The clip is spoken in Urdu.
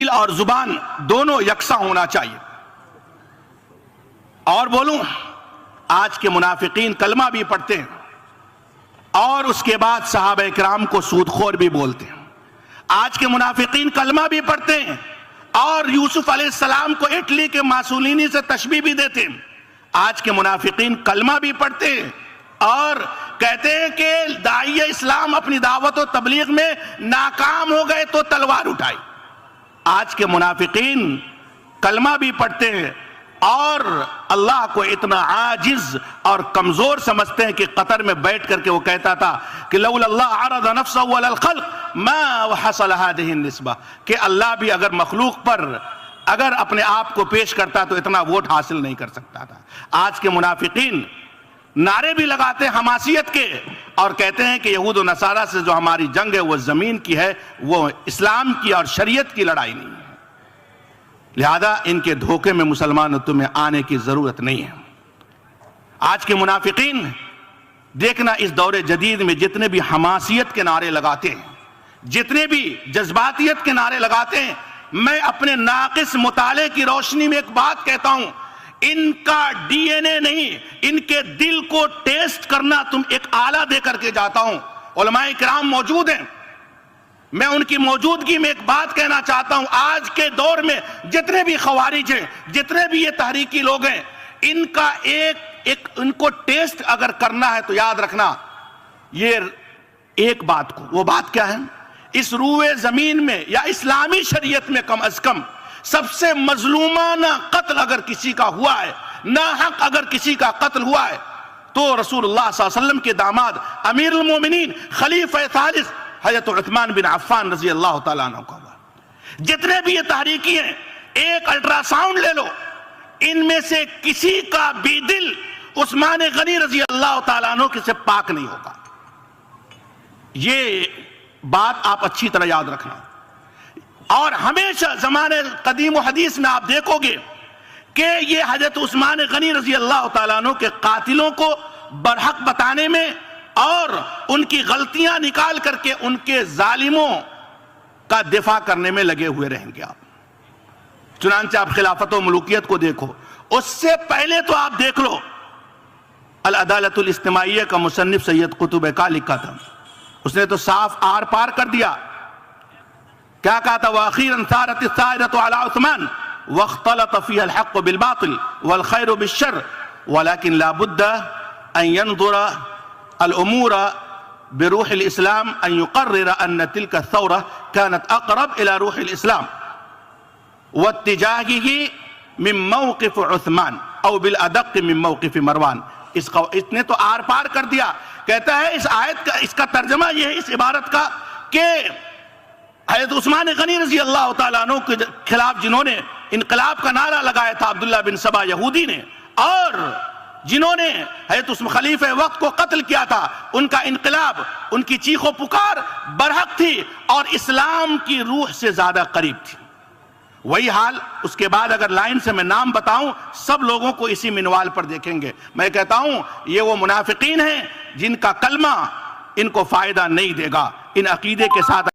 دل اور زبان دونوں یکساں ہونا چاہیے۔ اور بولوں، آج کے منافقین کلمہ بھی پڑھتے ہیں اور اس کے بعد صحابہ کرام کو سودخور بھی بولتے ہیں۔ آج کے منافقین کلمہ بھی پڑھتے ہیں اور یوسف علیہ السلام کو اٹلی کے ماسولینی سے تشبیہ بھی دیتے ہیں۔ آج کے منافقین کلمہ بھی پڑھتے ہیں اور کہتے ہیں کہ داعی اسلام اپنی دعوت و تبلیغ میں ناکام ہو گئے تو تلوار اٹھائی۔ آج کے منافقین کلمہ بھی پڑھتے ہیں اور اللہ کو اتنا عاجز اور کمزور سمجھتے ہیں کہ قطر میں بیٹھ کر کے وہ کہتا تھا کہ لولا اللہ عرض نفسه علی الخلق ما وحصل هذه النسبہ، کہ اللہ بھی اگر مخلوق پر اگر اپنے آپ کو پیش کرتا تو اتنا ووٹ حاصل نہیں کر سکتا تھا۔ آج کے منافقین نعرے بھی لگاتے ہیں حماسیت کے اور کہتے ہیں کہ یہود و نصارہ سے جو ہماری جنگ ہے وہ زمین کی ہے، وہ اسلام کی اور شریعت کی لڑائی نہیں ہے۔ لہذا ان کے دھوکے میں مسلمانوں تمہیں آنے کی ضرورت نہیں ہے۔ آج کے منافقین دیکھنا اس دور جدید میں جتنے بھی حماسیت کے نعرے لگاتے ہیں، جتنے بھی جذباتیت کے نعرے لگاتے ہیں، میں اپنے ناقص مطالعے کی روشنی میں ایک بات کہتا ہوں، ان کا ڈی این اے نہیں، ان کے دل کو ٹیسٹ کرنا تم ایک آلہ دے کر کے جاتا ہوں۔ علماء کرام موجود ہیں، میں ان کی موجودگی میں ایک بات کہنا چاہتا ہوں، آج کے دور میں جتنے بھی خوارج ہیں، جتنے بھی یہ تحریکی لوگ ہیں، ان کا ان کو ٹیسٹ اگر کرنا ہے تو یاد رکھنا یہ ایک بات کو، وہ بات کیا ہے؟ اس روئے زمین میں یا اسلامی شریعت میں کم از کم سب سے مظلومانہ قتل اگر کسی کا ہوا ہے، ناحق اگر کسی کا قتل ہوا ہے، تو رسول اللہ صلی اللہ علیہ وسلم کے داماد امیر المومنین خلیفہ ثالث حضرت عثمان بن عفان رضی اللہ تعالیٰ عنہ کا ہوا۔ جتنے بھی یہ تحریکی ہیں، ایک الٹرا ساؤنڈ لے لو، ان میں سے کسی کا بھی دل عثمان غنی رضی اللہ تعالیٰ عنہ سے پاک نہیں ہوگا۔ یہ بات آپ اچھی طرح یاد رکھنا۔ اور ہمیشہ زمانے قدیم و حدیث میں آپ دیکھو گے کہ یہ حضرت عثمان غنی رضی اللہ تعالیٰ عنہ کے قاتلوں کو برحق بتانے میں اور ان کی غلطیاں نکال کر کے ان کے ظالموں کا دفاع کرنے میں لگے ہوئے رہیں گے آپ۔ چنانچہ آپ خلافت و ملوکیت کو دیکھو، اس سے پہلے تو آپ دیکھ لو العدالت الاجتماعیہ کا مصنف سید قطب کا لکھا تھا، اس نے تو صاف آر پار کر دیا۔ کیا کہا تھا؟ وَأَخِيرًا ثَارَتِ الثَّائِرَةُ عَلَىٰ عُثْمَانَ وَاخْتَلَطَ فِيهَا الْحَقُّ بِالْبَاطِلِ وَالْخَيْرُ بِالشَّرِّ وَلَكِنْ لَا بُدَّ أَن يَنْظُرَ الأمور بروح الإسلام أن يقرر أن تلك الثورة كانت أقرب إلى روح الإسلام واتجاهه من موقف عثمان أو بالأدق من موقف مروان۔ اس نے تو آر پار کر دیا۔ کہتا ہے اس آیت کا، اس کا ترجمہ یہ ہے اس عبارت کا کہ حضرت عثمان غنی رضی اللہ تعالیٰ عنہ کے خلاف جنہوں نے انقلاب کا نعرہ لگایا تھا عبداللہ بن سبا یہودی نے، اور جنہوں نے حضرت خلیفہ وقت کو قتل کیا تھا، ان کا انقلاب، ان کی چیخ و پکار برحق تھی اور اسلام کی روح سے زیادہ قریب تھی۔ وہی حال اس کے بعد اگر لائن سے میں نام بتاؤں، سب لوگوں کو اسی منوال پر دیکھیں گے۔ میں کہتا ہوں یہ وہ منافقین ہیں جن کا کلمہ ان کو فائدہ نہیں دے گا، ان عقیدے کے ساتھ